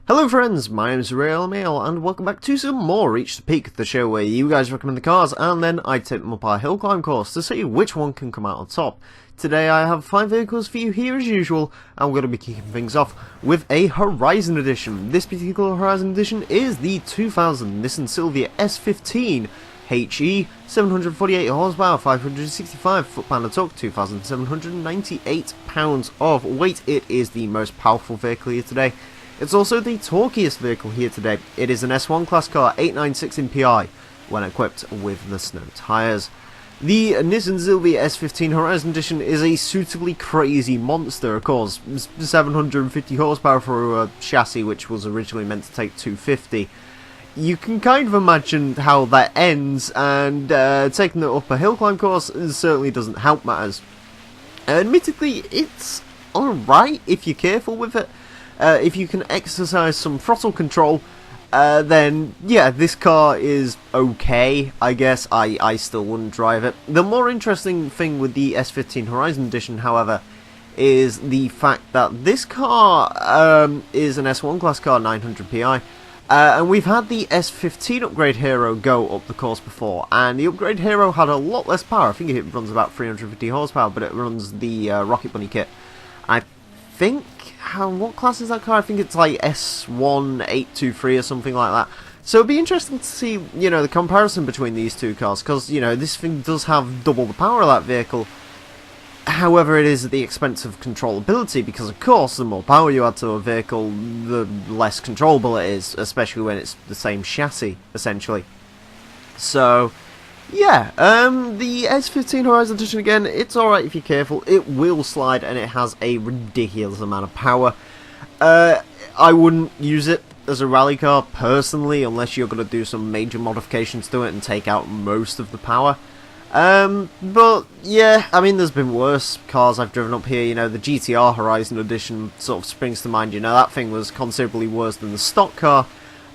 Hello friends, my name is Emile and welcome back to some more Reach the Peak, the show where you guys recommend the cars and then I take them up our hill climb course to see which one can come out on top. Today I have 5 vehicles for you here as usual, and we're going to be kicking things off with a Horizon Edition. This particular Horizon Edition is the 2000 Nissan Silvia S15 HE, 748 horsepower, 565 foot-pound of torque, 2,798 pounds of weight. It is the most powerful vehicle here today. It's also the torquiest vehicle here today. It is an S1 class car, 896 MPI, when equipped with the snow tyres. The Nissan Silvia S15 Horizon Edition is a suitably crazy monster, of course. 750 horsepower for a chassis which was originally meant to take 250. You can kind of imagine how that ends, and taking it up a hill climb course certainly doesn't help matters. Admittedly, it's alright if you're careful with it. If you can exercise some throttle control, then yeah, this car is okay, I guess. I still wouldn't drive it. The more interesting thing with the S15 Horizon Edition, however, is the fact that this car is an S1 class car, 900 PI, and we've had the S15 Upgrade Hero go up the course before, and the Upgrade Hero had a lot less power. I think it runs about 350 horsepower, but it runs the Rocket Bunny kit. I think, what class is that car? I think it's like S1823 or something like that. So it'd be interesting to see, you know, the comparison between these two cars, because, you know, this thing does have double the power of that vehicle. However, it is at the expense of controllability, because of course the more power you add to a vehicle, the less controllable it is, especially when it's the same chassis, essentially. So yeah, the S15 Horizon Edition, again, it's alright if you're careful. It will slide and it has a ridiculous amount of power. I wouldn't use it as a rally car personally, unless you're going to do some major modifications to it and take out most of the power. But yeah, I mean, there's been worse cars I've driven up here. You know, the GTR Horizon Edition sort of springs to mind. You know, that thing was considerably worse than the stock car.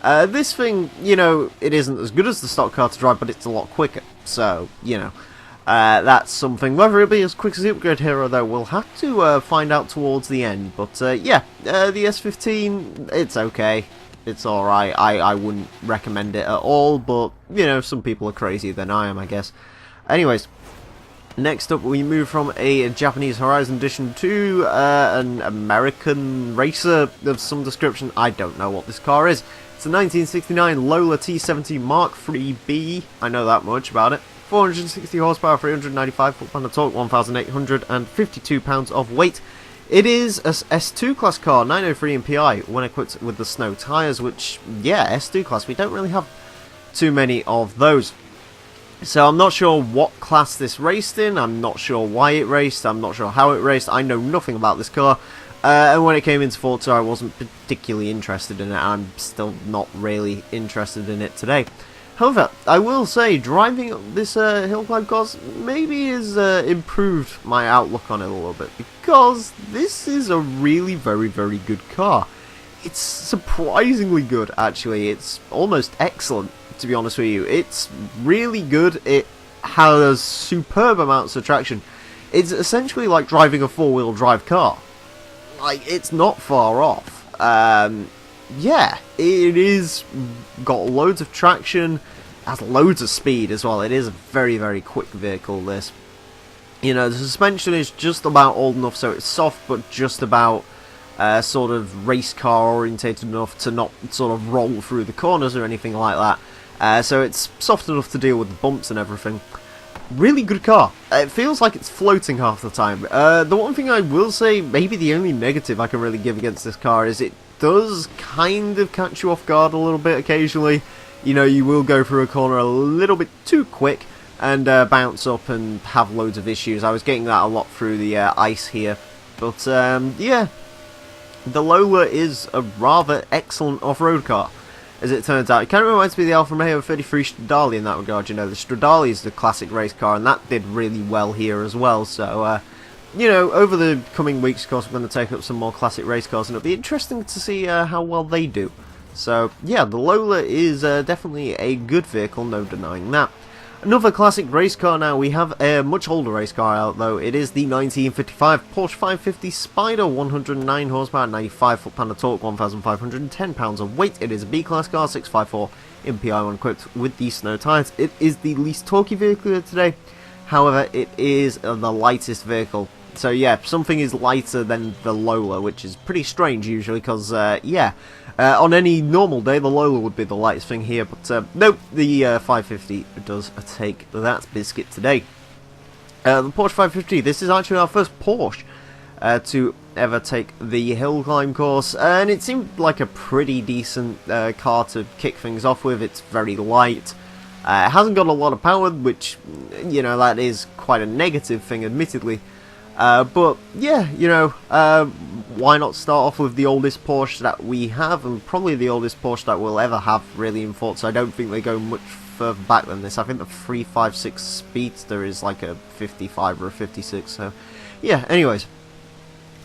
This thing, you know, it isn't as good as the stock car to drive, but it's a lot quicker. So, you know, that's something. Whether it'll be as quick as the Upgrade Hero, though, we'll have to find out towards the end. But yeah, the S15, it's okay. It's alright. I wouldn't recommend it at all, but, you know, some people are crazier than I am, I guess. Anyways, next up we move from a Japanese Horizon Edition to an American racer of some description. I don't know what this car is. It's a 1969 Lola T70 MKIIIB. I know that much about it. 460 horsepower, 395 foot-pound of torque, 1,852 pounds of weight. It is a S2 class car, 903 MPI, when equipped with the snow tyres, which, yeah, S2 class, we don't really have too many of those. So I'm not sure what class this raced in, I'm not sure why it raced, I'm not sure how it raced, I know nothing about this car. And when it came into Forza, I wasn't particularly interested in it, I'm still not really interested in it today. However, I will say, driving this hill climb course maybe has improved my outlook on it a little bit, because this is a really very, very good car. It's surprisingly good, actually. It's almost excellent, to be honest with you. It's really good. It has superb amounts of traction. It's essentially like driving a four-wheel drive car. Like, it's not far off. Yeah, it is got loads of traction, has loads of speed as well. It is a very, very quick vehicle, this. You know, the suspension is just about old enough so it's soft, but just about sort of race car orientated enough to not sort of roll through the corners or anything like that. So it's soft enough to deal with the bumps and everything. Really good car. It feels like it's floating half the time. The one thing I will say, maybe the only negative I can really give against this car, is it does kind of catch you off guard a little bit occasionally. You know, you will go through a corner a little bit too quick and bounce up and have loads of issues. I was getting that a lot through the ice here. But yeah, the Lola is a rather excellent off-road car, as it turns out. It kind of reminds me of the Alfa Romeo 33 Stradale in that regard. You know, the Stradale is the classic race car, and that did really well here as well. So, you know, over the coming weeks, of course, we're going to take up some more classic race cars, and it'll be interesting to see how well they do. So, yeah, the Lola is definitely a good vehicle, no denying that. Another classic race car now. We have a much older race car out though. It is the 1955 Porsche 550 Spyder, 109 horsepower, 95 foot-pound of torque, 1,510 pounds of weight. It is a B-class car, 654 MPI when equipped with the snow tyres. It is the least torquey vehicle today. However, it is the lightest vehicle. So yeah, something is lighter than the Lola, which is pretty strange usually because, on any normal day the Lola would be the lightest thing here, but nope, the 550 does take that biscuit today. The Porsche 550, this is actually our first Porsche to ever take the hill climb course, and it seemed like a pretty decent car to kick things off with. It's very light. It hasn't got a lot of power, which, you know, that is quite a negative thing, admittedly. But yeah, you know, why not start off with the oldest Porsche that we have, and probably the oldest Porsche that we'll ever have, really, in Forza. I don't think they go much further back than this. I think the 356 Speedster is like a 55 or a 56, so yeah, anyways.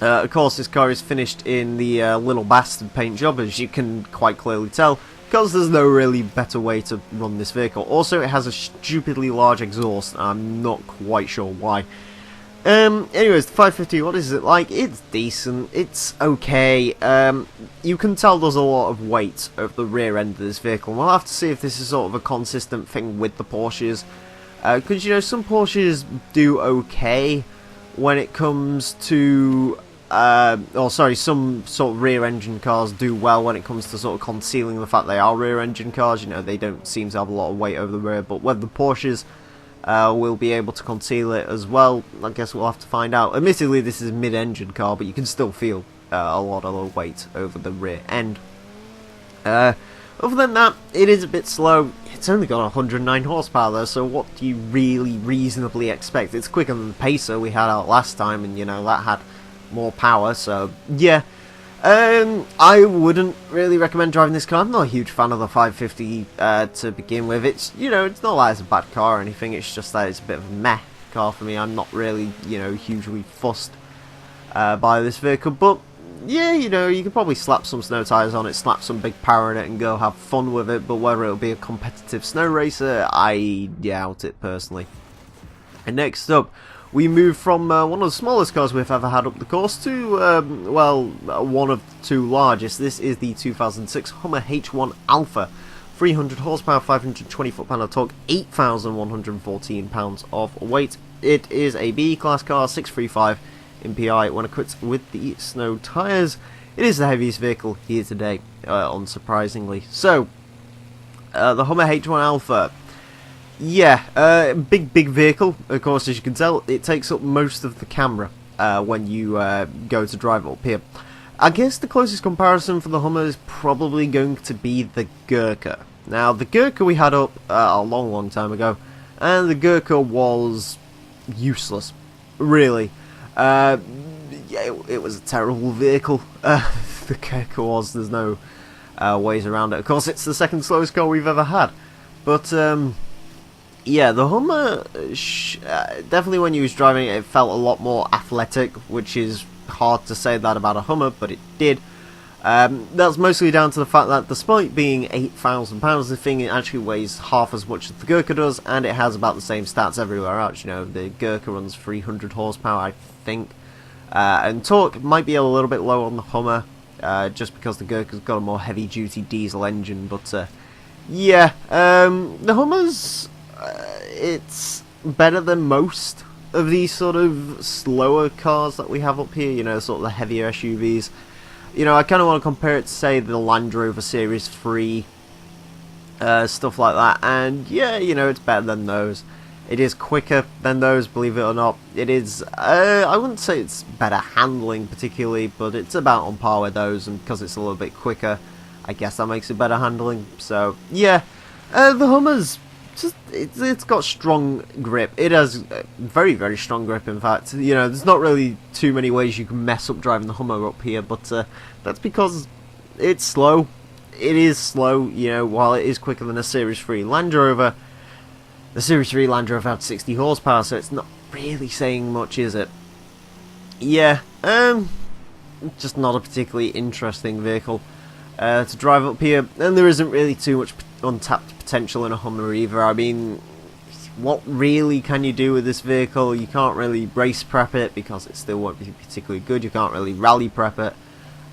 Of course, this car is finished in the little bastard paint job, as you can quite clearly tell, because there's no really better way to run this vehicle. Also, it has a stupidly large exhaust, I'm not quite sure why. Anyways, the 550, what is it like? It's decent, it's okay. You can tell there's a lot of weight over the rear end of this vehicle. We'll have to see if this is sort of a consistent thing with the Porsches. Because, you know, some Porsches do okay when it comes to... some sort of rear-engine cars do well when it comes to sort of concealing the fact they are rear-engine cars. You know, they don't seem to have a lot of weight over the rear, but whether the Porsches... will be able to conceal it as well, I guess we'll have to find out. Admittedly, this is a mid-engine car, but you can still feel a lot of weight over the rear end. Other than that, it is a bit slow. It's only got 109 horsepower though, so what do you really reasonably expect? It's quicker than the Pacer we had out last time, and you know, that had more power, so yeah. I wouldn't really recommend driving this car. I'm not a huge fan of the 550 to begin with. It's, you know, it's not like it's a bad car or anything, it's just that it's a bit of a meh car for me. I'm not really, you know, hugely fussed by this vehicle, but yeah, you know, you could probably slap some snow tyres on it, slap some big power in it and go have fun with it, but whether it'll be a competitive snow racer, I doubt it personally. And next up, we move from one of the smallest cars we've ever had up the course to, one of the two largest. This is the 2006 Hummer H1 Alpha. 300 horsepower, 520 foot-pound of torque, 8,114 pounds of weight. It is a B-class car, 635 MPI when equipped with the snow tyres. It is the heaviest vehicle here today, unsurprisingly. So, the Hummer H1 Alpha. Yeah, big vehicle, of course, as you can tell. It takes up most of the camera when you go to drive it up here. I guess the closest comparison for the Hummer is probably going to be the Gurkha. Now, the Gurkha we had up a long time ago, and the Gurkha was useless, really. Yeah, it was a terrible vehicle. The Gurkha was, there's no ways around it. Of course, it's the second slowest car we've ever had, but... yeah, the Hummer, definitely when you was driving it, it felt a lot more athletic, which is hard to say that about a Hummer, but it did. That's mostly down to the fact that despite being 8,000 pounds, the thing actually weighs half as much as the Gurkha does, and it has about the same stats everywhere else. You know, the Gurkha runs 300 horsepower, I think, and torque might be a little bit low on the Hummer, just because the Gurkha's got a more heavy-duty diesel engine, but yeah, the Hummer's... it's better than most of these sort of slower cars that we have up here, you know, sort of the heavier SUVs. You know, I kind of want to compare it to, say, the Land Rover Series 3, stuff like that, and yeah, you know, it's better than those. It is quicker than those, believe it or not. It is, I wouldn't say it's better handling particularly, but it's about on par with those, and because it's a little bit quicker, I guess that makes it better handling. So, yeah, the Hummer's it's got strong grip. It has very strong grip, in fact. You know, there's not really too many ways you can mess up driving the Hummer up here, but that's because it's slow. It is slow, you know, while it is quicker than a Series 3 Land Rover. The Series 3 Land Rover had 60 horsepower, so it's not really saying much, is it? Yeah, just not a particularly interesting vehicle to drive up here, and there isn't really too much untapped potential in a Hummer either. I mean, what really can you do with this vehicle? You can't really race prep it because it still won't be particularly good. You can't really rally prep it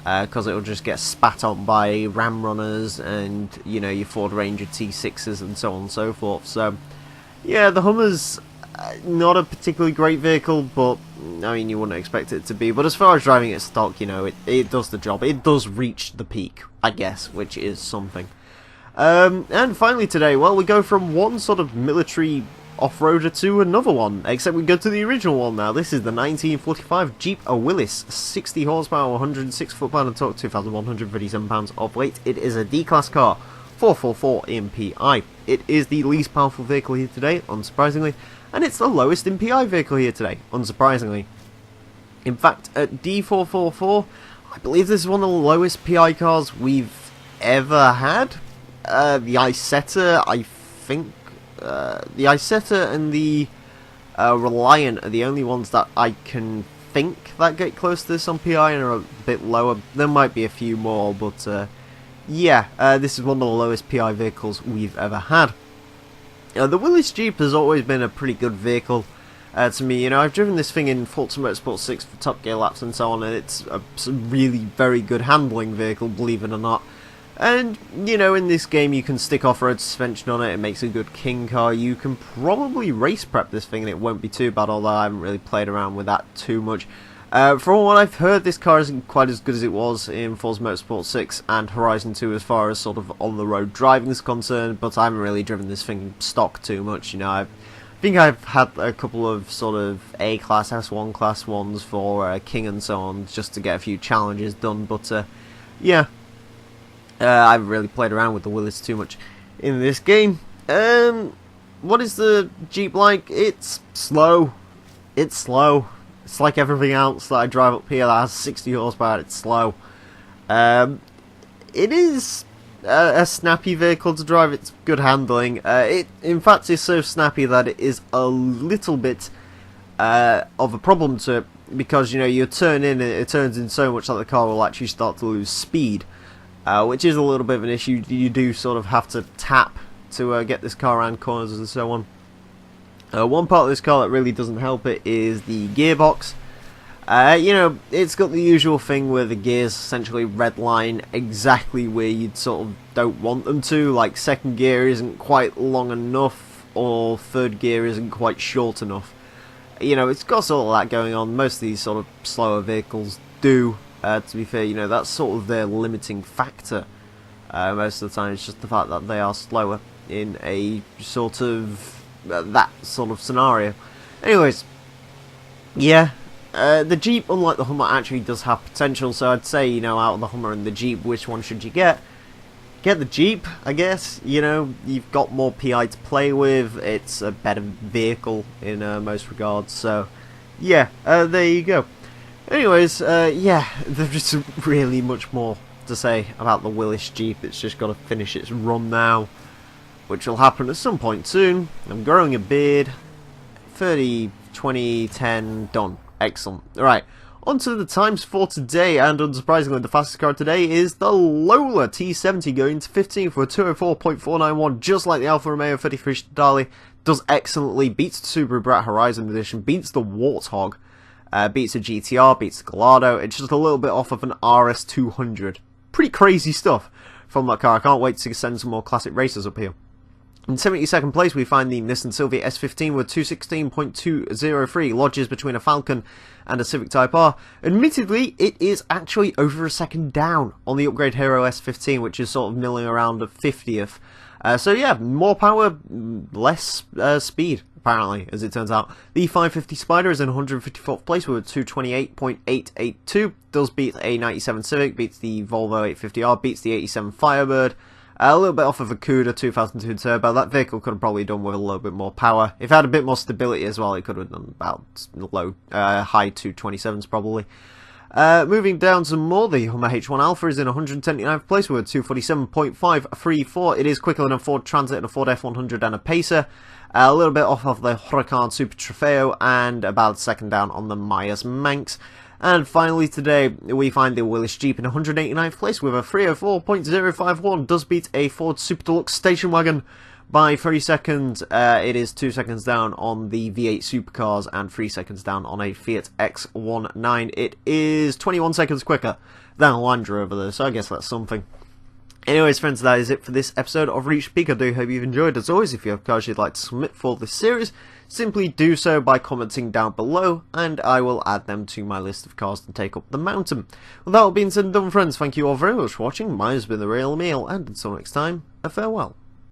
because it'll just get spat on by Ram Runners and, you know, your Ford Ranger T6s and so on and so forth. So, yeah, the Hummer's not a particularly great vehicle, but, I mean, you wouldn't expect it to be. But as far as driving it stock, you know, it does the job. It does reach the peak, I guess, which is something. And finally today, well, we go from one sort of military off-roader to another one, except we go to the original one now. This is the 1945 Jeep Willys, 60 horsepower, 106 foot-pound of torque, 2,137 pounds of weight. It is a D-Class car, 444 MPI. It is the least powerful vehicle here today, unsurprisingly, and it's the lowest MPI vehicle here today, unsurprisingly. In fact, at D444, I believe this is one of the lowest PI cars we've ever had. The Isetta, I think, the Isetta and the Reliant are the only ones that I can think that get close to this on PI and are a bit lower. There might be a few more, but yeah, this is one of the lowest PI vehicles we've ever had. The Willys Jeep has always been a pretty good vehicle to me. You know, I've driven this thing in Forza Motorsport 6 for Top Gear laps and so on, and it's a really very good handling vehicle, believe it or not. And, you know, in this game you can stick off-road suspension on it, it makes a good king car. You can probably race prep this thing and it won't be too bad, although I haven't really played around with that too much. From what I've heard, this car isn't quite as good as it was in Forza Motorsport 6 and Horizon 2 as far as sort of on-the-road driving is concerned, but I haven't really driven this thing stock too much. You know, I think I've had a couple of sort of A-Class, S1 Class ones for King and so on, just to get a few challenges done, but yeah. I haven't really played around with the Willys too much in this game. What is the Jeep like? It's slow. It's slow. It's like everything else that I drive up here that has 60 horsepower. It's slow. It is a snappy vehicle to drive. It's good handling. It, in fact, is so snappy that it is a little bit of a problem to it, because, you know, you turn in and it turns in so much that the car will actually start to lose speed. Which is a little bit of an issue. You do sort of have to tap to get this car around corners and so on. One part of this car that really doesn't help it is the gearbox. You know, it's got the usual thing where the gears essentially redline exactly where you'd sort of don't want them to. Like, second gear isn't quite long enough, or third gear isn't quite short enough. You know, it's got sort of that going on. Most of these sort of slower vehicles do. To be fair, you know, that's sort of their limiting factor. Most of the time, it's just the fact that they are slower in a sort of that sort of scenario. Anyways, yeah, the Jeep, unlike the Hummer, actually does have potential. So I'd say, you know, out of the Hummer and the Jeep, which one should you get? Get the Jeep, I guess. You know, you've got more PI to play with. It's a better vehicle in most regards. So, yeah, there you go. Anyways, yeah, there's just really much more to say about the Willys Jeep. It's just got to finish its run now, which will happen at some point soon. I'm growing a beard. 30, 20, 10, done. Excellent. Alright, on to the times for today, and unsurprisingly, the fastest car today is the Lola T70 going to 15 for a 204.491, just like the Alfa Romeo 33 Stradale. Does excellently, beats the Subaru Brat Horizon Edition, beats the Warthog. Beats a GTR, beats the Gallardo. It's just a little bit off of an RS200. Pretty crazy stuff from that car. I can't wait to send some more classic racers up here. In 72nd place, we find the Nissan Silvia S15 with 216.203, lodges between a Falcon and a Civic Type R. Admittedly, it is actually over a second down on the upgrade Hero S15, which is sort of milling around a 50th. So yeah, more power, less speed, apparently, as it turns out. The 550 Spyder is in 154th place with a 228.882. Does beat a 97 Civic, beats the Volvo 850R, beats the 87 Firebird. A little bit off of a Cuda 2002 Turbo. That vehicle could have probably done with a little bit more power. If it had a bit more stability as well, it could have done about high 227s probably. Moving down some more, the Hummer H1 Alpha is in 129th place with a 247.534. It is quicker than a Ford Transit and a Ford F100 and a Pacer. A little bit off of the Huracan Super Trofeo, and about second down on the Myers Manx. And finally today, we find the Willys Jeep in 189th place with a 304.051. Does beat a Ford Super Deluxe station wagon By 3 seconds, it is 2 seconds down on the V8 supercars and 3 seconds down on a Fiat X19. It is 21 seconds quicker than a Land Rover though, so I guess that's something. Anyways friends, that is it for this episode of Reach the Peak. I do hope you've enjoyed. As always, if you have cars you'd like to submit for this series, simply do so by commenting down below, and I will add them to my list of cars to take up the mountain. With that all being said and done friends, thank you all very much for watching. Mine has been the Real Emile, and until next time, a farewell.